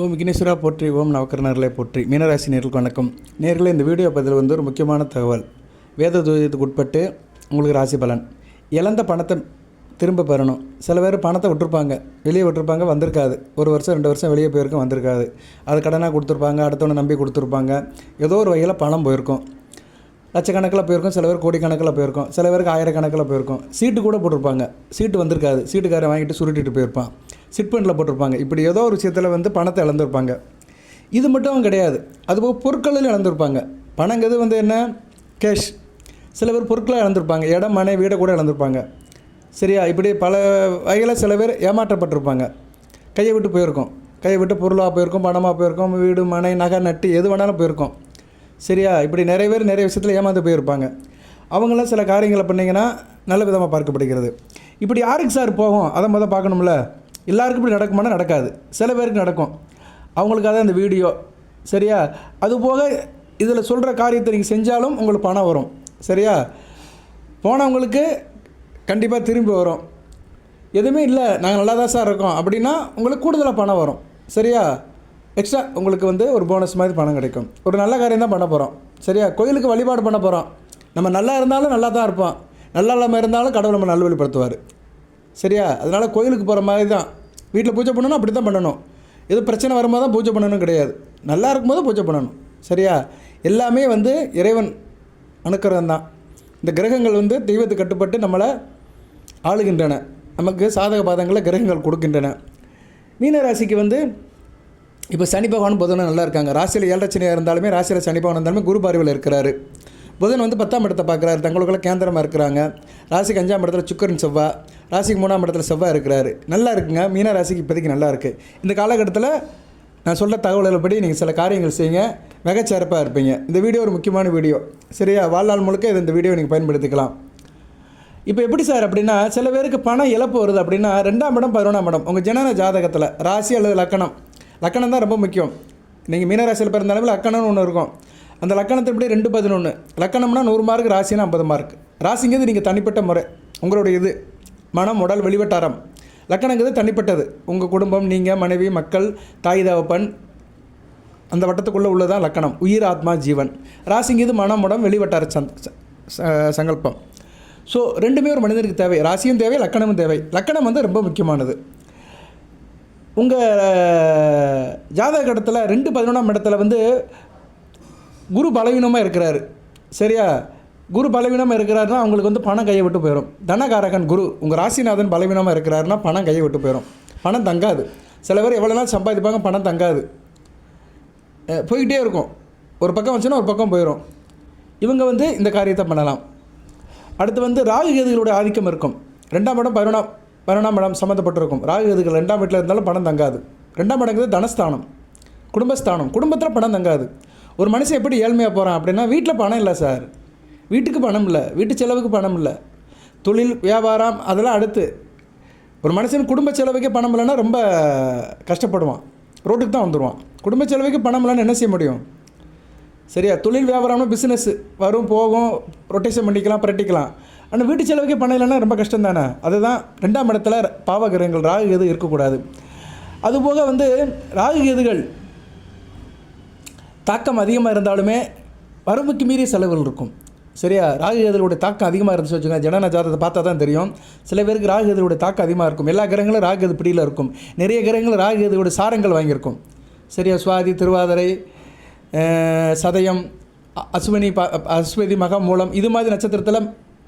ஓம் விக்னேஸ்வரா போற்றி, ஓம் நவக்கரனர்களே போற்றி. மீனராசி நேர்களுக்கு வணக்கம். நேர்களே, இந்த வீடியோ பதில் ஒரு முக்கியமான தகவல். வேத ஜோதிடத்துக்கு உட்பட்டு உங்களுக்கு ராசி பலன். இழந்த பணத்தை திரும்ப பெறணும். சில பேர் பணத்தை விட்டுருப்பாங்க, வெளியே விட்டுருப்பாங்க, வந்திருக்காது. 1 வருஷம் 2 வருஷம் வெளியே போயிருக்கும், வந்திருக்காது. அது கடனாக கொடுத்துருப்பாங்க, அடுத்தவனை நம்பி கொடுத்துருப்பாங்க. ஏதோ ஒரு வகையில் பணம் போயிருக்கும். லட்சக்கணக்கில் போயிருக்கும், சில பேர் கோடிக்கணக்கில் போயிருக்கும், சில பேருக்கு ஆயிரக்கணக்கில் போயிருக்கும். சீட்டு கூட போட்டிருப்பாங்க, சீட்டு வந்திருக்காது. சீட்டுக்காரன் வாங்கிட்டு சுருட்டிட்டு போயிருப்பான். சிட் ஃபண்டில் போட்டிருப்பாங்க. இப்படி ஏதோ ஒரு விஷயத்தில் பணத்தை இழந்திருப்பாங்க. இது மட்டும் கிடையாது, அதுபோக பொருட்களில் இழந்திருப்பாங்க. பணங்கிறது என்ன, கேஷ். சில பேர் பொருட்களை இழந்திருப்பாங்க, இடம் மனை வீடை கூட இழந்திருப்பாங்க. சரியா? இப்படி பல வகையில் சில பேர் ஏமாற்றப்பட்டிருப்பாங்க. கையை விட்டு போயிருக்கோம், கையை விட்டு பொருளாக போயிருக்கும், பணமாக போயிருக்கோம், வீடு மனை நகை நட்டு எது வேணாலும் போயிருக்கோம். சரியா? இப்படி நிறைய பேர் நிறைய விஷயத்தில் ஏமாந்து போயிருப்பாங்க. அவங்களாம் சில காரியங்களை பண்ணிங்கன்னா நல்ல விதமாக பார்க்கப்படுகிறது. இப்படி யாருக்கு சார் போகும், அதை முதல் பார்க்கணும்ல. எல்லாருக்கும் இப்படி நடக்குமானா நடக்காது, சில பேருக்கு நடக்கும். அவங்களுக்காக தான் இந்த வீடியோ. சரியா? அதுபோக இதில் சொல்கிற காரியத்தை நீங்கள் செஞ்சாலும் உங்களுக்கு பணம் வரும். சரியா? போனவங்களுக்கு கண்டிப்பாக திரும்பி வரும். எதுவுமே இல்லை, நாங்கள் நல்லா தான் சார் இருக்கோம் அப்படின்னா உங்களுக்கு கூடுதலாக பணம் வரும். சரியா? எக்ஸ்ட்ரா உங்களுக்கு ஒரு போனஸ் மாதிரி பணம் கிடைக்கும். ஒரு நல்ல காரியம் தான் பண்ண போகிறோம். சரியா? கோயிலுக்கு வழிபாடு பண்ண போகிறோம். நம்ம நல்லா இருந்தாலும் நல்லா தான் இருப்போம், நல்லா இல்லாமல் இருந்தாலும் கடவுள் நம்ம நல்வழிப்படுத்துவார். சரியா? அதனால் கோயிலுக்கு போகிற மாதிரி தான். வீட்டில் பூஜை பண்ணணும், அப்படி தான் பண்ணணும். எது பிரச்சனை வரும்போது தான் பூஜை பண்ணணும் கிடையாது, நல்லா இருக்கும்போது பூஜை பண்ணணும். சரியா? எல்லாமே இறைவன் அனுக்கிரகம் தான். இந்த கிரகங்கள் தெய்வத்துக்கு கட்டுப்பட்டு நம்மளை ஆளுகின்றன. நமக்கு சாதக பாதங்களை கிரகங்கள் கொடுக்கின்றன. மீனராசிக்கு இப்போ சனி பகவான் புதனும் நல்லா இருக்காங்க. ராசியில் 7 சனியாக இருந்தாலுமே, ராசியில் சனி பகவான் இருந்தாலுமே குரு பார்வையில் இருக்கிறாரு. புதன் 10ஆம் இடத்தை பார்க்குறாரு, தங்களுக்குள்ள கேந்திரமாக இருக்கிறாங்க. ராசிக்கு 5ஆம் இடத்துல சுக்கிரன் செவ்வாய், ராசிக்கு 3ஆம் இடத்துல செவ்வாய் இருக்கிறாரு. நல்லா இருக்குங்க. மீன ராசிக்கு இப்போதைக்கு நல்லா இருக்குது. இந்த காலகட்டத்தில் நான் சொல்ல தகவல்கள் படி நீங்கள் சில காரியங்கள் செய்யுங்க, மிகச்சிறப்பாக இருப்பீங்க. இந்த வீடியோ ஒரு முக்கியமான வீடியோ. சரியா? வாழ்நாள் முழுக்க இந்த வீடியோ நீங்கள் பயன்படுத்திக்கலாம். இப்போ எப்படி சார் அப்படின்னா, சில பேருக்கு பணம் இழப்பு வருது அப்படின்னா 2ஆம் இடம் 11ஆம் இடம் உங்கள் ஜனன ஜாதகத்தில் ராசி அல்லது லக்கணம். லக்கணம் தான் ரொம்ப முக்கியம். நீங்கள் மீனராசியில் பிறந்தாலுமே லக்கணம்னு ஒன்று இருக்கும். அந்த லக்கணத்தின்படி 2-11. லக்கணம்னா 100 மார்க், ராசினா 50 மார்க். ராசிங்கிறது நீங்கள் தனிப்பட்ட முறை, உங்களுடைய இது மனம் உடல் வெளிவட்டாரம். லக்கணங்கிறது தனிப்பட்டது, உங்கள் குடும்பம், நீங்கள், மனைவி, மக்கள், தாய் தகப்பன், அந்த வட்டத்துக்குள்ளே உள்ளதான் லக்கணம். உயிர் ஆத்மா ஜீவன். ராசிங்கிறது மனம் உடம் வெளிவட்டார சங்கல்பம். ஸோ ரெண்டுமே ஒரு மனிதனுக்கு தேவை. ராசியும் தேவை, லக்கணமும் தேவை. லக்கணம் ரொம்ப முக்கியமானது. உங்கள் ஜாதக இடத்துல 2-11ஆம் இடத்துல குரு பலவீனமாக இருக்கிறாரு. சரியா? குரு பலவீனமாக இருக்கிறாருன்னா அவங்களுக்கு பணம் கையை விட்டு போயிடும். தனகாரகன் குரு உங்கள் ராசிநாதன் பலவீனமாக இருக்கிறாருன்னா பணம் கையை விட்டு போயிடும். பணம் தங்காது. சில பேர் எவ்வளோ நாள் சம்பாதிப்பாங்க, பணம் தங்காது, போய்கிட்டே இருக்கும். ஒரு பக்கம் வச்சுன்னா ஒரு பக்கம் போயிடும். இவங்க இந்த காரியத்தை பண்ணலாம். அடுத்து ராகு கேதுகளுடைய ஆதிக்கம் இருக்கும். 2ஆம் இடம் 11ஆம் இடம் சம்மந்தப்பட்டிருக்கும். ராகு கேதுகள் 2ஆம் வீட்டில் இருந்தாலும் பணம் தங்காது. 2ஆம் இடங்கிறது தனஸ்தானம், குடும்பஸ்தானம். குடும்பத்தில் பணம் தங்காது. ஒரு மனுஷன் எப்படி ஏழ்மையாக போகிறான் அப்படின்னா, வீட்டில் பணம் இல்லை சார், வீட்டுக்கு பணம் இல்லை, வீட்டு செலவுக்கு பணம் இல்லை, தொழில் வியாபாரம் அதெல்லாம் அடுத்து. ஒரு மனுஷன் குடும்ப செலவுக்கே பணம் இல்லைன்னா ரொம்ப கஷ்டப்படுவான், ரோட்டுக்கு தான் வந்துடுவான். குடும்ப செலவுக்கு பணம் இல்லைன்னு என்ன செய்ய முடியும்? சரியா? தொழில் வியாபாரம்னா பிஸ்னஸ் வரும் போகும், ரொட்டேஷன் பண்ணிக்கலாம், பிரட்டிக்கலாம். ஆனால் வீட்டு செலவுக்கே பணம் இல்லைன்னா ரொம்ப கஷ்டம் தானே. அதுதான் 2ஆம் இடத்துல பாவகிரகங்கள் ராகு கேது இருக்கக்கூடாது. அதுபோக ராகு கேதுகள் தாக்கம் அதிகமாக இருந்தாலுமே வரம்புக்கு மீறிய செலவுகள் இருக்கும். சரியா? ராகு கேதுகளுடைய தாக்கம் அதிகமாக இருந்துச்சு வச்சுக்கோங்க. ஜனன ஜாதகத்தை பார்த்தா தான் தெரியும். சில பேருக்கு ராகு கேதுகளுடைய தாக்கம் அதிகமாக இருக்கும். எல்லா கிரகங்களும் ராகு கேது பிடியில் இருக்கும். நிறைய கிரகங்கள் ராகு கேதுகளுடைய சாரங்கள் வாங்கியிருக்கும். சரியா? சுவாதி, திருவாதிரை, சதயம், அஸ்வதி, மகம், மூலம் இது மாதிரி நட்சத்திரத்தில்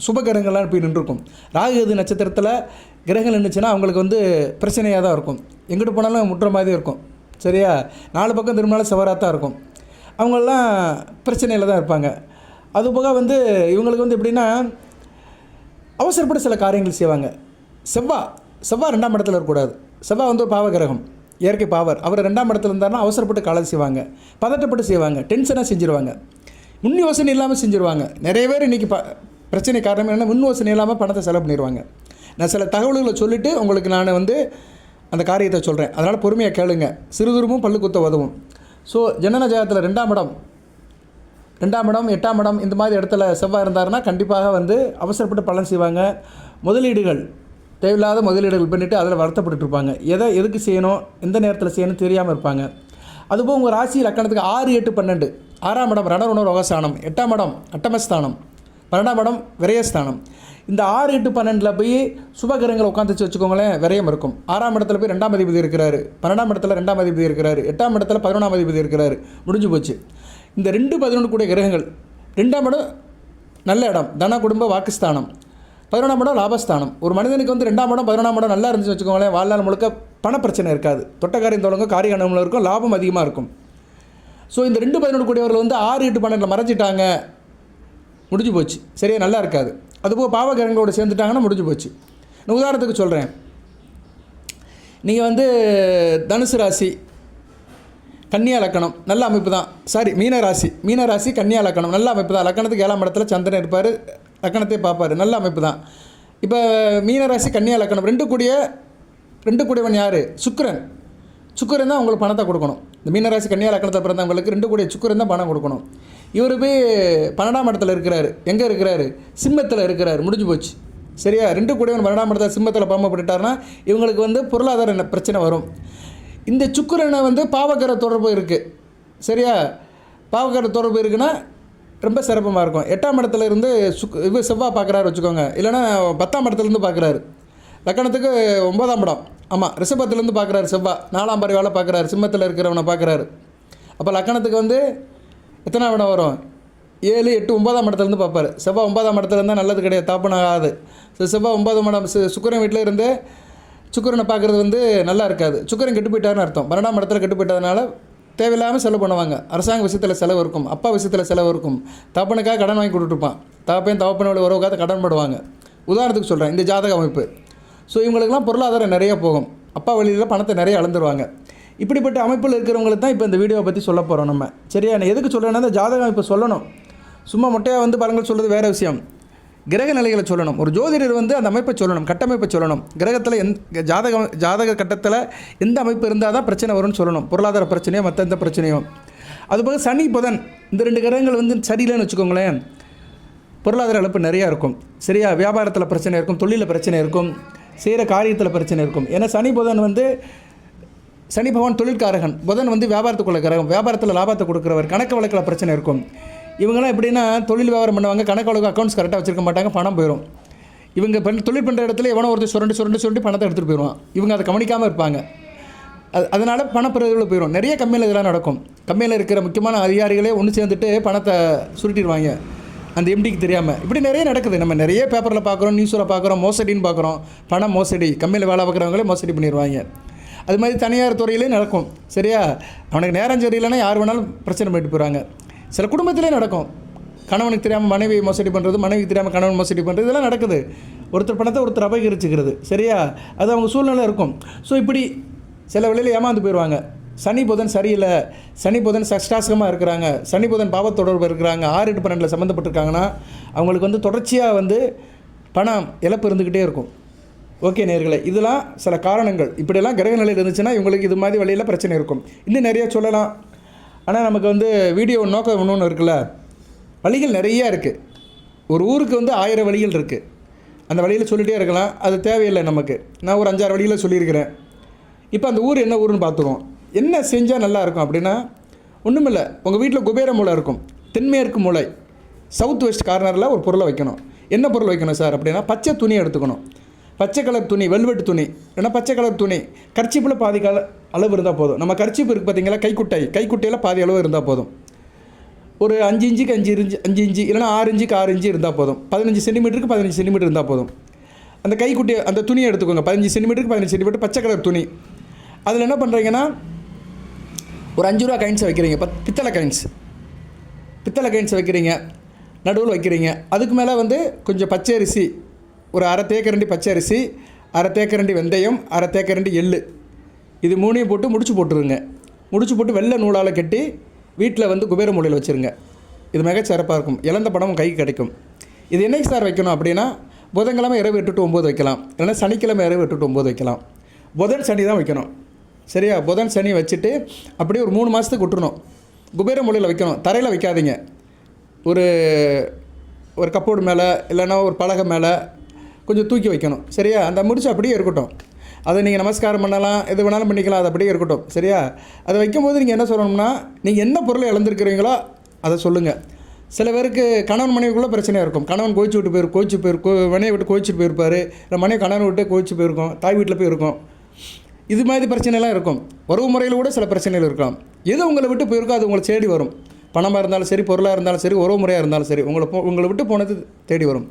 சுபகிரகங்கள்லாம் போய் நின்றுருக்கும். ராகு கேது நட்சத்திரத்தில் கிரகங்கள் நின்றுச்சுன்னா அவங்களுக்கு பிரச்சனையாக தான் இருக்கும். எங்கிட்டு போனாலும் முட்டுற மாதிரி இருக்கும். சரியா? 4 பக்கம் திரும்பினாலும் செவராக தான் இருக்கும். அவங்களெலாம் பிரச்சனையில் தான் இருப்பாங்க. அதுபோக இவங்களுக்கு எப்படின்னா அவசரப்பட்டு சில காரியங்கள் செய்வாங்க. செவ்வாய் 2ஆம் இடத்துல இருக்கக்கூடாது. செவ்வாய் ஒரு பாவகிரகம், இயற்கை பாவர். அவர் 2ஆம் இடத்துல இருந்தாருன்னா அவசரப்பட்டு காலம் செய்வாங்க, பதட்டப்பட்டு செய்வாங்க, டென்ஷனாக செஞ்சுருவாங்க, முன் யோசனை இல்லாமல் செஞ்சுருவாங்க. நிறைய பேர் இன்றைக்கி பிரச்சனை காரணம் என்னென்னா முன் யோசனை இல்லாமல் பணத்தை செலவு பண்ணிடுவாங்க. நான் சில தகவல்களை சொல்லிவிட்டு உங்களுக்கு நான் அந்த காரியத்தை சொல்கிறேன். அதனால் பொறுமையாக கேளுங்க. சிறுதுருமும் பல்லு குத்த உதவும். ஸோ ஜனன ஜாதகத்தில் 2ஆம் இடம் 8ஆம் இடம் இந்த மாதிரி இடத்துல செவ்வாய் இருந்தாருன்னா கண்டிப்பாக அவசரப்பட்டு பலன் செய்வாங்க. முதலீடுகள் தேவையில்லாத முதலீடுகள் பண்ணிவிட்டு அதில் வருத்தப்பட்டு இருப்பாங்க. எதுக்கு செய்யணும், எந்த நேரத்தில் செய்யணும் தெரியாமல் இருப்பாங்க. அதுபோல் உங்கள் ராசி லக்கணத்துக்கு 6, 8, 12 6ஆம் இடம் ரணருணர் ரோகஸ்தானம், 8ஆம் இடம் அட்டமஸ்தானம், 12ஆம் இடம் விரயஸ்தானம். இந்த 6, 8, 12 போய் சுபகிரகங்களை உட்காந்துச்சு வச்சுக்கோங்களேன், விரயம் இருக்கும். 6ஆம் இடத்துல போய் 2ஆம் அதிபதி இருக்கிறாரு, 12ஆம் இடத்துல 2ஆம் அதிபதி இருக்கிறாரு, 8ஆம் இடத்துல 11ஆம் அதிபதி இருக்கிறாரு, முடிஞ்சு போச்சு. இந்த 2, 11 கூடிய கிரகங்கள். 2ஆம் இடம் நல்ல இடம், தன குடும்ப வாக்குஸ்தானம், 11ஆம் இடம் லாபஸ்தானம். ஒரு மனிதனுக்கு வந்து 2ஆம் இடம் 11ஆம் இடம் நல்லா இருந்துச்சு வச்சுக்கோங்களேன், வாழ்நாள் முழுக்க பணப்பிரச்சனை இருக்காது, தொட்டக்காரியம் தொடங்க காரிய அனுமதியில் இருக்கும், லாபம் அதிகமாக இருக்கும். ஸோ இந்த 2, 11 கூடியவர்கள் வந்து 6, 8, 12 மறைச்சிட்டாங்க, முடிஞ்சு போச்சு, சரியா நல்லா இருக்காது. அதுபோல் பாவகிரகங்களோடு சேர்ந்துட்டாங்கன்னா முடிஞ்சு போச்சு. நான் உதாரணத்துக்கு சொல்கிறேன், நீங்கள் வந்து தனுசு ராசி கன்னியா லக்கணம் நல்ல அமைப்பு தான், மீன ராசி கன்னியா லக்கணம் நல்ல அமைப்பு தான். லக்கணத்துக்கு 7ஆம் இடத்துல சந்திரன் இருப்பார், லக்கணத்தை பார்ப்பார், நல்ல அமைப்பு தான். இப்போ மீனராசி கன்னியா லக்கணம் ரெண்டு கூடியவன் யார்? சுக்கிரன் தான் உங்களுக்கு பணத்தை கொடுக்கணும். இந்த மீனராசி கன்னியா லக்கணத்தை பிறந்தவங்களுக்கு 2 கூடிய சுக்கிரன் தான் பணம் கொடுக்கணும். இவர் போய் 12ஆம் இடத்துல இருக்கிறாரு, எங்கே இருக்கிறாரு? சிம்மத்தில் இருக்கிறார், முடிஞ்சு போச்சு, சரியா? 2 கூடியவன் 12ஆம் இடத்துல சிம்மத்தில் பாம்பப்பட்டுட்டார்னா இவங்களுக்கு வந்து பொருளாதார பிரச்சனை வரும். இந்த சுக்கிரனை வந்து பாவகர தொடர்பு இருக்குது, சரியா? பாவகர தொடர்பு இருக்குன்னா ரொம்ப சிறப்பமாக இருக்கும். 8ஆம் இடத்துல இருந்து செவ்வாய் பார்க்குறாரு வச்சுக்கோங்க, இல்லைனா 10ஆம் இடத்துலேருந்து பார்க்குறாரு. லக்கணத்துக்கு 9ஆம் இடம், ஆமாம், ரிஷபத்துலேருந்து பார்க்குறாரு செவ்வாய், 4ஆம் பார்வையால் பார்க்குறாரு, சிம்மத்தில் இருக்கிறவனை பார்க்குறாரு. அப்போ லக்கணத்துக்கு வந்து எத்தனாம் இடம் வரும்? 7, 8, 9ஆம் இடத்துலேருந்து பார்ப்பார். செவ்வாய் 9ஆம் இடத்துல இருந்தால் நல்லது கிடையாது, தாப்பனாகாது. செவ்வாய் 9ஆம் இடம் சுக்கிரன் வீட்டில் இருந்து சுக்கிரனை பார்க்குறது வந்து நல்லா இருக்காது. சுக்கிரன் கெட்டு போயிட்டாருன்னு அர்த்தம். 12ஆம் இடத்துல கெட்டு போயிட்டதுனால தேவையில்லாமல் செலவு பண்ணுவாங்க. அரசாங்க விஷயத்தில் செலவு இருக்கும், அப்பா விஷயத்தில் செலவு இருக்கும், தப்பனுக்காக கடன் வாங்கி கொடுத்துருப்பான், தவப்பனோட உறவுக்காக கடன் படுவாங்க. உதாரணத்துக்கு சொல்கிறேன், இந்த ஜாதக அமைப்பு. ஸோ இவங்களுக்கெல்லாம் பொருளாதாரம் நிறைய போகும், அப்பா வழியில் பணத்தை நிறைய அளந்துருவாங்க. இப்படிப்பட்ட அமைப்பில் இருக்கிறவங்களுக்கு தான் இப்போ இந்த வீடியோவை பற்றி சொல்ல போகிறோம் நம்ம, சரியா? நான் எதுக்கு சொல்கிறேன்னா, இந்த ஜாதக அமைப்பு சொல்லணும், சும்மா மொட்டையாக வந்து பலங்கள் சொல்கிறது வேறு விஷயம். கிரக நிலைகளை சொல்லணும். ஒரு ஜோதிடர் வந்து அந்த அமைப்பை சொல்லணும், கட்டமைப்பை சொல்லணும். கிரகத்தில் ஜாதக கட்டத்தில் எந்த அமைப்பு இருந்தால் தான் பிரச்சனை வரும்னு சொல்லணும், பொருளாதார பிரச்சனையோ மற்ற எந்த பிரச்சனையோ. அதுபோக சனி புதன் இந்த 2 கிரகங்கள் வந்து சரியில்லைன்னு வச்சுக்கோங்களேன், பொருளாதார இழப்பு நிறையா இருக்கும், சரியா? வியாபாரத்தில் பிரச்சனை இருக்கும், தொழிலில் பிரச்சனை இருக்கும், செய்கிற காரியத்தில் பிரச்சனை இருக்கும். ஏன்னா சனி பகவான் தொழிற்காரகன், புதன் வந்து வியாபாரத்துக்குள்ள கிரகம், வியாபாரத்தில் லாபத்தை கொடுக்குறவர், கணக்கு வழக்கில் பிரச்சனை இருக்கும். இவங்களாம் எப்படின்னா தொழில் வியாபாரம் பண்ணுவாங்க, கணக்கு வழக்கு அக்கௌண்ட்ஸ் கரெக்டாக வச்சுருக்க மாட்டாங்க, பணம் போயிடும். இவங்க தொழில் பண்ணுற இடத்துல எவனோ ஒருத்தர் சுரண்டு பணத்தை எடுத்துகிட்டு போயிடுவான், இவங்க அதை கவனிக்காமல் இருப்பாங்க. அதனால் பணப்பிரதிகளில் போயிடும். நிறைய கம்மியில் இதெல்லாம் நடக்கும். கம்மியில் இருக்கிற முக்கியமான அதிகாரிகளே ஒன்று சேர்ந்துட்டு பணத்தை சுருட்டிடுவாங்க, அந்த எம்டிக்கு தெரியாமல். இப்படி நிறைய நடக்குது, நம்ம நிறைய பேப்பரில் பார்க்குறோம், நியூஸில் பார்க்குறோம், மோசடின்னு பார்க்குறோம். பணம் மோசடி, கம்மியில் வேலை பார்க்குறவங்களே மோசடி பண்ணிடுவாங்க. அது மாதிரி தனியார் துறையிலே நடக்கும், சரியா? அவனுக்கு நேரம் சரியில்லைன்னா யார் வேணாலும் பிரச்சனை பண்ணிட்டு போகிறாங்க. சில குடும்பத்திலே நடக்கும், கணவனுக்கு தெரியாமல் மனைவி மோசடி பண்ணுறது, மனைவிக்கு தெரியாமல் கணவன் மோசடி பண்ணுறது, இதெல்லாம் நடக்குது. ஒருத்தர் பணத்தை ஒருத்தர் அபகரிச்சுக்கிறது, சரியா? அது அவங்க சூழ்நிலை இருக்கும். ஸோ இப்படி சில வழியில் ஏமாந்து போயிடுவாங்க. சனி புதன் சரியில்லை, சனி புதன் சஷ்டாசகமாக இருக்கிறாங்க, சனி புதன் பாவத்தொடர்பு இருக்கிறாங்க, 6, 8, 12 சம்மந்தப்பட்டிருக்காங்கன்னா அவங்களுக்கு வந்து தொடர்ச்சியாக வந்து பணம் இழப்பு இருந்துக்கிட்டே இருக்கும். ஓகே நேயர்களே, இதெல்லாம் சில காரணங்கள். இப்படியெல்லாம் கிரக நிலையில் இருந்துச்சுன்னா இவங்களுக்கு இது மாதிரி வழியில் பிரச்சனை இருக்கும். இன்னும் நிறைய சொல்லலாம், ஆனால் நமக்கு வந்து வீடியோ நோக்கம் ஒன்று இருக்குல்ல, வழிகள் நிறையா இருக்குது. ஒரு ஊருக்கு வந்து 1000 வழிகள் இருக்குது, அந்த வழியில் சொல்லிகிட்டே இருக்கலாம், அது தேவையில்லை நமக்கு. நான் ஒரு 5-6 வழியில் சொல்லியிருக்கிறேன். இப்போ அந்த ஊர் என்ன ஊருன்னு பார்த்துக்குவோம். என்ன செஞ்சால் நல்லா இருக்கும் அப்படின்னா, ஒன்றுமில்லை, உங்கள் வீட்டில் குபேர மூலை இருக்கும், தென்மேற்கு மூலை சவுத் வெஸ்ட் கார்னரில் ஒரு பொருளை வைக்கணும். என்ன பொருள் வைக்கணும் சார் அப்படின்னா, பச்சை துணி எடுத்துக்கணும். பச்சை கலர் துணி, வெல்வெட் துணி, ஏன்னா பச்சை கலர் துணி. கர்ச்சீப்பில் பாதி அளவு இருந்தால் போதும். நம்ம கர்ச்சீப்பு இருக்குது பார்த்தீங்களா, கைக்குட்டையில் பாதி அளவு இருந்தால் போதும். ஒரு 5 இன்ச்சுக்கு 5 இன்ச்சு இல்லைனா 6 இன்ச்சுக்கு 6 இன்ச்சு இருந்தால் போதும். 15 சென்டிமீட்டருக்கு 15 சென்டிமீட்டர் இருந்தால் போதும். அந்த கைக்குட்டியை அந்த துணியை எடுத்துக்கோங்க, 15 சென்டிமீட்டருக்கு 15 சென்டிமீட்டர் பச்சை கலர் துணி. அதில் என்ன பண்ணுறீங்கன்னா, ஒரு 5 ரூபா காயின்ஸை வைக்கிறீங்க, பித்தளை காயின்ஸ் வைக்கிறீங்க, நடுவில் வைக்கிறீங்க. அதுக்கு மேலே வந்து கொஞ்சம் பச்சை அரிசி, ஒரு 1/2 தேக்கரண்டி பச்சை அரிசி, 1/2 தேக்கரண்டி வெந்தயம், 1/2 தேக்கரண்டி எள்ளு, இது 3ஐயும் போட்டு முடிச்சு போட்டுருங்க. முடிச்சு போட்டு வெள்ளை நூலால் கட்டி வீட்டில் வந்து குபேர மூலையில் வச்சுருங்க. இது மிக சிறப்பாக இருக்கும், இழந்த பணமும் கைக்கு கிடைக்கும். இது என்னைக்கு சார் வைக்கணும் அப்படின்னா, புதன்கிழமை இரவு 8 to 9 வைக்கலாம், இல்லைனா சனிக்கிழமை இரவு 8 to 9 வைக்கலாம். புதன் சனி தான் வைக்கணும், சரியா? புதன் சனி வச்சுட்டு அப்படியே ஒரு 3 மாதத்துக்கு விட்டுறணும். குபேர மூலையில் வைக்கணும், தரையில் வைக்காதீங்க. ஒரு கப்போர்டு மேலே இல்லைன்னா ஒரு பலகை மேலே கொஞ்சம் தூக்கி வைக்கணும். சரியா? அந்த முடிச்சு அப்படியே இருக்கட்டும். அதை நீங்கள் நமஸ்காரம் பண்ணலாம், எது வேணாலும் பண்ணிக்கலாம், அது அப்படியே இருக்கட்டும். சரியா? அதை வைக்கும்போது நீங்கள் என்ன சொல்லணும்னா, நீங்கள் என்ன பொருளை இழந்திருக்கிறீங்களோ அதை சொல்லுங்கள். சில பேருக்கு கணவன் மனைவிக்குள்ளே பிரச்சனையாக இருக்கும். கணவன் மனையை விட்டு கோச்சிட்டு போயிருப்பார், இல்லை மனைவி கணவனை விட்டு கோச்சிட்டு போயிருக்கோம், தாய் வீட்டில் போய் இருக்கும். இது மாதிரி பிரச்சனைலாம் இருக்கும். உறவு முறையில் கூட சில பிரச்சனைகள் இருக்கலாம். எது உங்களை விட்டு போயிருக்கோ அது உங்களை தேடி வரும். பணமாக இருந்தாலும் சரி, பொருளாக இருந்தாலும் சரி, உறவு முறையாக இருந்தாலும் சரி, உங்களை விட்டு போனது தேடி வரும்.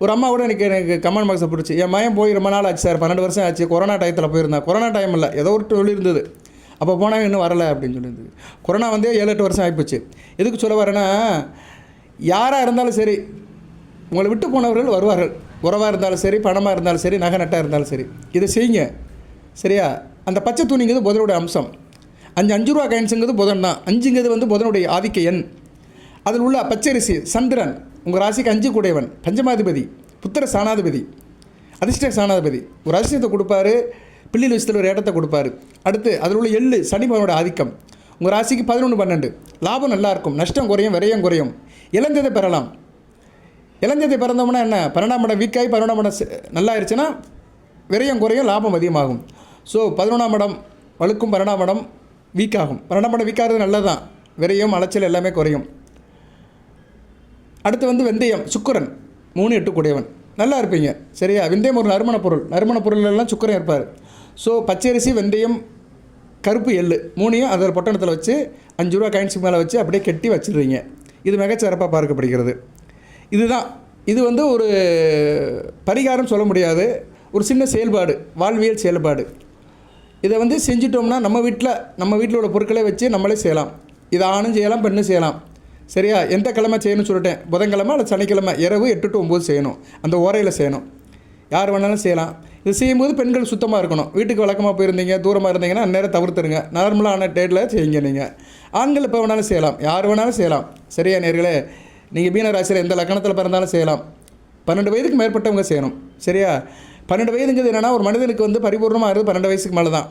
ஒரு அம்மா கூட எனக்கு கமெண்ட் பாக்ஸை பிடிச்சி, என் மகன் போய் ரொம்ப நாள் ஆச்சு சார், 12 வருஷம் ஆச்சு, கொரோனா டயத்தில் போயிருந்தேன். கொரோனா டைம் இல்லை, ஏதோ ஒரு தொழில் இருந்தது, அப்போ போனால் இன்னும் வரலை அப்படின்னு சொல்லியிருந்தது. கொரோனா வந்து 7-8 வருஷம் ஆகிப்போச்சு. எதுக்கு சொல்ல வரேன்னா, யாராக இருந்தாலும் சரி, உங்களை விட்டு போனவர்கள் வருவார்கள். உறவாக இருந்தாலும் சரி, பணமாக இருந்தாலும் சரி, நகை நட்டாக இருந்தாலும் சரி, இதை செய்யுங்க. சரியா? அந்த பச்சை துணிங்கிறது புதனுடைய அம்சம். 5 ரூபா காயின்ஸுங்கிறது புதன் தான். 5ங்கிறது வந்து புதனுடைய ஆதிக்க எண். அதில் உள்ள பச்சரிசி சந்திரன் உங்கள் ராசிக்கு 5 கூடையவன், பஞ்சமாதிபதி, புத்திர சாணாதிபதி, அதிர்ஷ்ட சாணாதிபதி. ஒரு அதிர்ஷ்டத்தை கொடுப்பாரு, பிள்ளைகள் விஷயத்தில் ஒரு இடத்தை கொடுப்பாரு. அடுத்து அதில் உள்ள எள்ளு சனி பகவானோட ஆதிக்கம். உங்கள் ராசிக்கு 11-12. லாபம் நல்லாயிருக்கும், நஷ்டம் குறையும், விரயம் குறையும். இழந்ததை பெறலாம். இழந்ததை பிறந்தோம்னா என்ன, 12ஆம் இடம் வீக்காகி 12ஆம் இடம் நல்லா இருந்துச்சுன்னா விரயம் குறையும், லாபம் அதிகமாகும். ஸோ 11ஆம் இடம் வழுக்கும், 12ஆம் இடம் வீக்காகும். 12ஆம் இடம் வீக்காகிறது நல்லது தான், விரயம் அலைச்சல் எல்லாமே குறையும். அடுத்து வந்து வெந்தயம், சுக்கிரன் 3-8 கூடையவன், நல்லா இருப்பீங்க. சரியா? வெந்தயம் ஒரு நறுமண பொருள் எல்லாம் சுக்கிரன் இருப்பார். ஸோ பச்சரிசி, வெந்தயம், கருப்பு எள்ளு 3ஐயும் அதில் பொட்டணத்தில் வச்சு 5 ரூபா காயின்ஸுக்கு மேலே வச்சு அப்படியே கட்டி வச்சுடுறீங்க. இது மிகச்சிறப்பாக பார்க்கப்படுகிறது. இதுதான், இது வந்து ஒரு பரிகாரம் சொல்ல முடியாது, ஒரு சின்ன செயல்பாடு, வாழ்வியல் செயல்பாடு. இதை வந்து செஞ்சிட்டோம்னா நம்ம வீட்டில் உள்ள பொருட்களை வச்சு நம்மளே செய்யலாம். இதை ஆணும் செய்யலாம், பெண்ணும் செய்யலாம். சரியா? எந்த கிழமை செய்யணும்னு சொல்லிட்டேன், புதன்கிழமை அல்லது சனிக்கிழமை இரவு 8 to 9 செய்யணும். அந்த ஓரையில் செய்யணும். யார் வேணாலும் செய்யலாம். இது செய்யும்போது பெண்கள் சுத்தமாக இருக்கணும். வீட்டுக்கு வழக்கமாக போயிருந்தீங்க, தூரமாக இருந்தீங்கன்னா அந்நேரம் தவிர்த்துருங்க. நார்மலான டேட்டில் செய்யுங்க. நீங்கள் ஆண்கள் எப்போ வேணாலும் செய்யலாம், யார் வேணாலும் செய்யலாம். சரியா நேர்களே? நீங்கள் மீன ராசியில் எந்த லக்கணத்தில் பிறந்தாலும் செய்யலாம். 12 வயதுக்கு மேற்பட்டவங்க செய்யணும். சரியா? 12 வயதுங்கிறது என்னென்னா, ஒரு மனிதனுக்கு வந்து பரிபூர்ணமாக இருக்குது 12 வயசுக்கு மேலே தான்.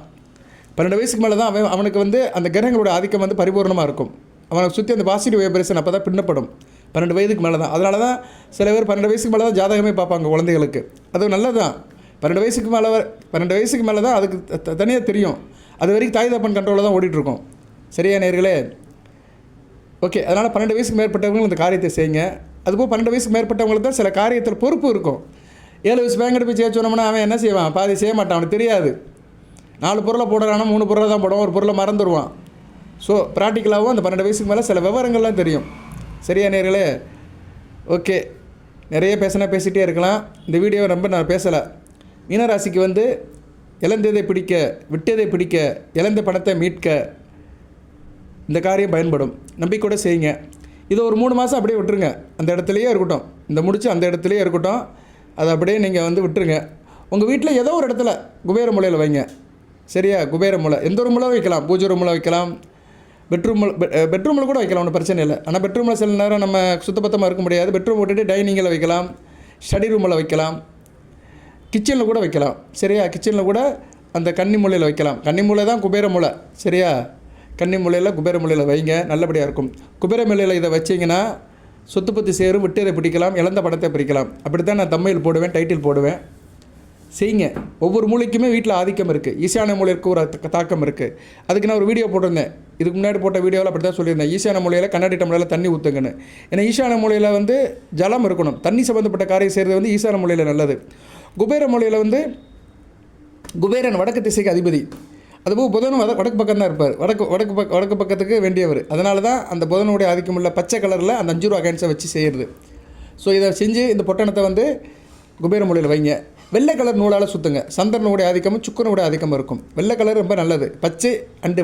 12 வயசுக்கு மேலே தான் அவனுக்கு வந்து அந்த கிரகங்களோட ஆதிக்கம் வந்து பரிபூர்ணமாக இருக்கும். அவனுக்கு சுற்றி அந்த பாசிட்டிவ் வைப்ரேஷன் அப்போ தான் பின்னப்படும். 12 வயதுக்கு மேலே தான். அதனால தான் சில பேர் 12 வயசுக்கு மேலே தான் ஜாதகமே பார்ப்பாங்க குழந்தைகளுக்கு. அது நல்லது தான். 12 வயசுக்கு மேலே தான் அதுக்கு தனியாக தெரியும். அது வரைக்கும் தாய் தப்பன் கண்ட்ரோலில் தான் ஓடிட்டுருக்கோம். சரியா நேர்களே? ஓகே. அதனால் 12 வயசுக்கு மேற்பட்டவங்க இந்த காரியத்தை செய்யுங்க. அதுபோல் 12 வயசுக்கு மேற்பட்டவங்களுக்கு தான் சில காரியத்தில் பொறுப்பு இருக்கும். 7 வயசு பேங்கிட்ட போய் செய்ய சொன்னோம்னா அவன் என்ன செய்வான், பாதி செய்ய மாட்டான், அவனுக்கு தெரியாது. 4 பொருளை போடுறானா 3 பொருளை தான் போடுவான், ஒரு பொருளை மறந்துடுவான். ஸோ ப்ராக்டிக்கலாகவும் அந்த 12 வயசுக்கு மேலே சில விவரங்கள்லாம் தெரியும். சரியா நேர்களே? ஓகே. நிறைய பேசிகிட்டே இருக்கலாம். இந்த வீடியோவை ரொம்ப நான் பேசலை. மீனராசிக்கு வந்து இழந்ததை பிடிக்க, விட்டதை பிடிக்க, இழந்த பணத்தை மீட்க இந்த காரியம் பயன்படும். நம்பிக்கையோட செய்யுங்க. இதை ஒரு 3 மாதம் அப்படியே விட்டுருங்க. அந்த இடத்துலையே இருக்கட்டும். இந்த முடிச்சு அந்த இடத்துலையே இருக்கட்டும். அதை அப்படியே நீங்கள் வந்து விட்டுருங்க. உங்கள் வீட்டில் ஏதோ ஒரு இடத்துல குபேர மூலையில் வைங்க. சரியா? குபேர மூலை எந்த ஒரு மூலை வைக்கலாம். பூஜை ரூம் மூலை வைக்கலாம், பெட்ரூமில் கூட வைக்கலாம், ஒன்றும் பிரச்சனை இல்லை. ஆனால் பெட்ரூமில் சில நேரம் நம்ம சுத்தபத்தமாக இருக்க முடியாது. பெட்ரூம் விட்டுட்டு டைனிங்கில் வைக்கலாம், ஸ்டடி ரூமில் வைக்கலாம், கிச்சனில் கூட வைக்கலாம். சரியா? கிச்சனில் கூட அந்த கன்னி மூலையில் வைக்கலாம். கன்னி மூலை தான் குபேர மூலை. சரியா? கன்னி மூலையில் குபேர மூலையில் வைங்க, நல்லபடியாக இருக்கும். குபேர மூலையில் இதை வச்சிங்கன்னா சொத்து பற்றி சேரும், விட்டதை பிடிக்கலாம், இழந்த பணத்தை பிடிக்கலாம். அப்படி தான் நான் தம்மையில் போடுவேன், டைட்டில் போடுவேன். செய்யுங்க. ஒவ்வொரு மூலைக்குமே வீட்டில் ஆதிக்கம் இருக்குது. ஈசான மூலைக்கு ஒரு தாக்கம் இருக்குது. அதுக்கு நான் ஒரு வீடியோ போட்டிருந்தேன். இதுக்கு முன்னாடி போட்ட வீடியோவில் அப்படி தான் சொல்லியிருந்தேன். ஈசான மூலையில் கண்ணாடி டம்ளரில் தண்ணி ஊற்றுங்கன்னு. ஏன்னா ஈசான மூலையில் வந்து ஜலம் இருக்கணும். தண்ணி சம்மந்தப்பட்ட காரியம் செய்கிறது வந்து ஈசான மூலையில் நல்லது. குபேர மூலையில் வந்து குபேரன் வடக்கு திசைக்கு அதிபதி. அதுபோல் புதனும் வடக்கு பக்கம் தான் இருப்பார். வடக்கு பக்கத்துக்கு வேண்டியவர். அதனால தான் அந்த புதனுடைய ஆதிக்கம் உள்ள பச்சை கலரில் அந்த 5 ரூபா காயின்ஸை வச்சு செய்கிறது. ஸோ இதை செஞ்சு இந்த பொட்டணத்தை வந்து குபேர மூலையில் வைங்க. வெள்ளை கலர் நூலால் சுற்றுங்க. சந்திரனுடைய ஆதிக்கமும் சுக்கிரனுடைய ஆதிக்கமும் இருக்கும். வெள்ளை கலர் ரொம்ப நல்லது. பச்சை அண்டு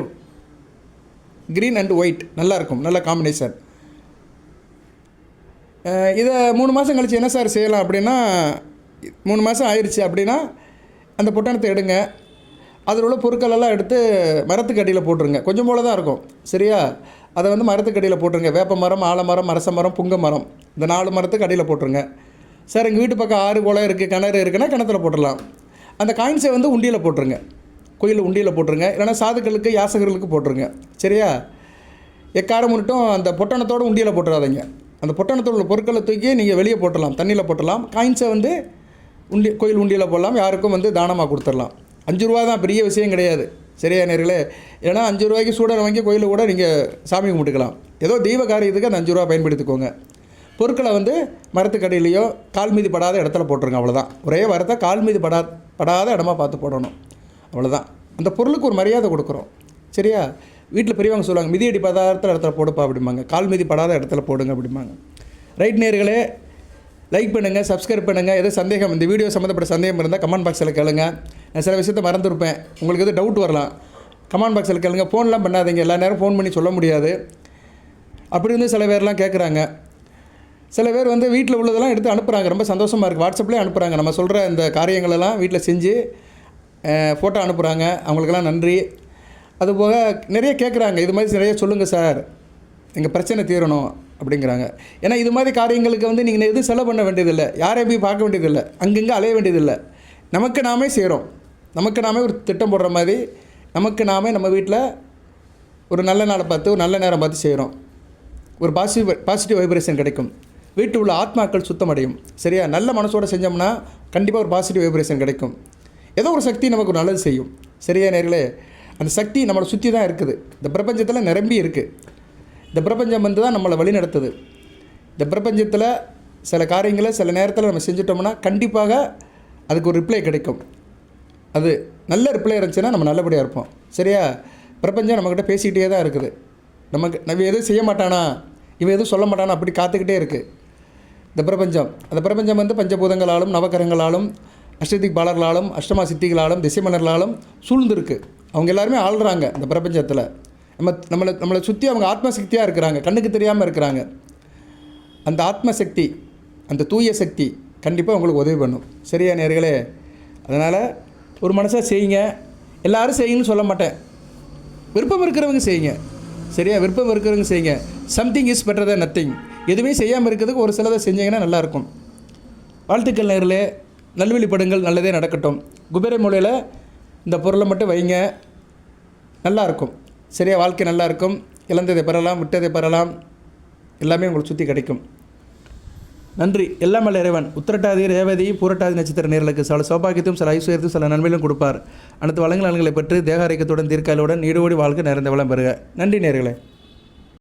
க்ரீன் அண்டு ஒயிட் நல்லாயிருக்கும், நல்ல காம்பினேஷன். இதை 3 மாதம் கழித்து என்ன சார் செய்யலாம் அப்படின்னா, 3 மாதம் ஆயிடுச்சு அப்படின்னா அந்த பொட்டணத்தை எடுங்க. அதில் உள்ள பொருட்களெல்லாம் எடுத்து மரத்துக்கு அடியில் போட்டுருங்க. கொஞ்சம் போல தான் இருக்கும். சரியா? அதை வந்து மரத்துக்கு அடியில் போட்டுருங்க. வேப்ப மரம், ஆலமரம், அரச மரம், புங்க மரம், இந்த 4 மரத்துக்கு அடியில் போட்டுருங்க. சார் எங்கள் வீட்டு பக்கம் 6 குளம் இருக்குது, கிணறு இருக்குன்னா கிணத்துல போட்டுடலாம். அந்த காயின்ஸை வந்து உண்டியில் போட்டுருங்க. கோயிலில் உண்டியில் போட்டுருங்க. இல்லைனா சாதுக்களுக்கு, யாசகர்களுக்கு போட்டுருங்க. சரியா? எக்காரம் மட்டும் அந்த பொட்டணத்தோடு உண்டியில் போட்டுறாதீங்க. அந்த பொட்டணத்தோட உள்ள பொருட்களை தூக்கி நீங்கள் வெளியே போட்டலாம், தண்ணியில் போட்டலாம். காயின்ஸை வந்து கோயில் உண்டியில் போடலாம், யாருக்கும் வந்து தானமாக கொடுத்துடலாம். 5 ரூபா தான், பெரிய விஷயம் கிடையாது. சரியா நேர்களே? ஏன்னா 5 ரூபாய்க்கு சூடம் வாங்கி கோயிலில் கூட நீங்கள் சாமி கும்பிட்டுக்கலாம். ஏதோ தெய்வ காரியத்துக்கு அந்த 5 ரூபா பயன்படுத்திக்கோங்க. பொருட்களை வந்து மரத்துக்கடியிலையோ கால் மீதி படாத இடத்துல போட்டுருங்க, அவ்வளோதான். ஒரே வாரத்தை கால் மீதி படாத இடமா பார்த்து போடணும், அவ்வளோதான். அந்த பொருளுக்கு ஒரு மரியாதை கொடுக்குறோம். சரியா? வீட்டில் பெரியவங்க சொல்லுவாங்க, மிதியடி பதார்த்த இடத்துல போடுப்பா அப்படிம்பாங்க, கால் மீதி படாத இடத்துல போடுங்க அப்படிம்பாங்க. ரைட் நேர்களே, லைக் பண்ணுங்கள், சப்ஸ்கிரைப் பண்ணுங்கள். எது சந்தேகம், இந்த வீடியோ சம்மந்தப்பட்ட சந்தேகம் இருந்தால் கமெண்ட் பாக்ஸில் கேளுங்க. நான் சில விஷயத்தை மறந்துருப்பேன், உங்களுக்கு எது டவுட் வரலாம், கமெண்ட் பாக்ஸில் கேளுங்க. ஃபோன்லாம் பண்ணாதீங்க, எல்லா நேரம் ஃபோன் பண்ணி சொல்ல முடியாது. அப்படி இருந்து சில பேர்லாம் கேட்குறாங்க. சில பேர் வந்து வீட்டில் உள்ளதெல்லாம் எடுத்து அனுப்புகிறாங்க, ரொம்ப சந்தோஷமாக இருக்குது. வாட்ஸ்அப்லேயே அனுப்புகிறாங்க, நம்ம சொல்கிற இந்த காரியங்களெல்லாம் வீட்டில் செஞ்சு ஃபோட்டோ அனுப்புகிறாங்க. அவங்களுக்கெல்லாம் நன்றி. அதுபோக நிறைய கேட்குறாங்க, இது மாதிரி நிறைய சொல்லுங்கள் சார், எங்கள் பிரச்சனை தீரணும் அப்படிங்கிறாங்க. ஏன்னா இது மாதிரி காரியங்களுக்கு வந்து நீங்கள் எதுவும் செலவு பண்ண வேண்டியதில்லை, யாரையும் போய் பார்க்க வேண்டியதில்லை, அங்கங்கே அலைய வேண்டியதில்லை. நமக்கு நாமே செய்கிறோம். நமக்கு நாமே ஒரு திட்டம் போடுற மாதிரி நமக்கு நாமே நம்ம வீட்டில் ஒரு நல்ல நாளை பார்த்து, ஒரு நல்ல நேரம் பார்த்து செய்கிறோம். ஒரு பாசிட்டிவ் வைப்ரேஷன் கிடைக்கும். வீட்டில் உள்ள ஆத்மாக்கள் சுத்தமடையும். சரியா? நல்ல மனசோடு செஞ்சோம்னா கண்டிப்பாக ஒரு பாசிட்டிவ் வைப்ரேஷன் கிடைக்கும். ஏதோ ஒரு சக்தி நமக்கு ஒரு நல்லது செய்யும். சரியா நேர்களே? அந்த சக்தி நம்மளை சுற்றி தான் இருக்குது. இந்த பிரபஞ்சத்தில் நிரம்பி இருக்குது. இந்த பிரபஞ்சம் வந்து தான் நம்மளை வழி நடத்துது. இந்த பிரபஞ்சத்தில் சில காரியங்களை சில நேரத்தில் நம்ம செஞ்சிட்டோம்னா கண்டிப்பாக அதுக்கு ஒரு ரிப்ளை கிடைக்கும். அது நல்ல ரிப்ளை இருந்துச்சுன்னா நம்ம நல்லபடியாக இருப்போம். சரியா? பிரபஞ்சம் நம்மக்கிட்ட பேசிக்கிட்டே தான் இருக்குது. நம்ம எதுவும் செய்ய மாட்டானா, இவன் எதுவும் சொல்ல மாட்டானா அப்படி காத்துக்கிட்டே இருக்குது இந்த பிரபஞ்சம். அந்த பிரபஞ்சம் வந்து பஞ்சபூதங்களாலும் நவகரங்களாலும் அஷ்டதிக் பாலர்களாலும் அஷ்டமா சித்திகளாலும் திசைமன்னர்களாலும் சூழ்ந்துருக்கு. அவங்க எல்லாருமே ஆள்றாங்க இந்த பிரபஞ்சத்தில். நம்மளை சுற்றி அவங்க ஆத்மசக்தியாக இருக்கிறாங்க, கண்ணுக்கு தெரியாமல் இருக்கிறாங்க. அந்த ஆத்மசக்தி, அந்த தூய சக்தி கண்டிப்பாக உங்களுக்கு உதவி பண்ணும். சரியா நேர்களே? அதனால் ஒரு மனசாக செய்யுங்க. எல்லோரும் செய்யுங்கன்னு சொல்ல மாட்டேன், விருப்பம் இருக்கிறவங்க செய்யுங்க. சரியா? விருப்பம் இருக்கிறவங்க செய்யுங்க. Something is better then nothing. எதுவுமே செய்யாமல் இருக்கிறதுக்கு ஒரு சிலதை செஞ்சீங்கன்னா நல்லாயிருக்கும். வாழ்த்துக்கள் நேர்களே, நல்வழிப்படுங்கள், நல்லதே நடக்கட்டும். குபேர மூலையில் இந்த பொருளை மட்டும் வைங்க, நல்லாயிருக்கும். சரியா? வாழ்க்கை நல்லாயிருக்கும். இழந்ததை பெறலாம், விட்டதை பெறலாம், எல்லாமே உங்களுக்கு சுற்றி கிடைக்கும். நன்றி. எல்லாம் வல்ல இறைவன் உத்திரட்டாதி, ரேவதி, பூரட்டாதி நட்சத்திர நேர்களுக்கு சில சௌபாகியத்தையும் சில ஐஸ்வர்யத்தையும் சில நன்மையிலும் கொடுப்பார். அனைத்து வளங்கள் நலன்களை பெற்று தேக ஆரோக்கியத்துடன் தீர்க்காலுடன் நீடோடி வாழ்க்கை நிறைந்த வளம் பெறுக. நன்றி நேர்களே.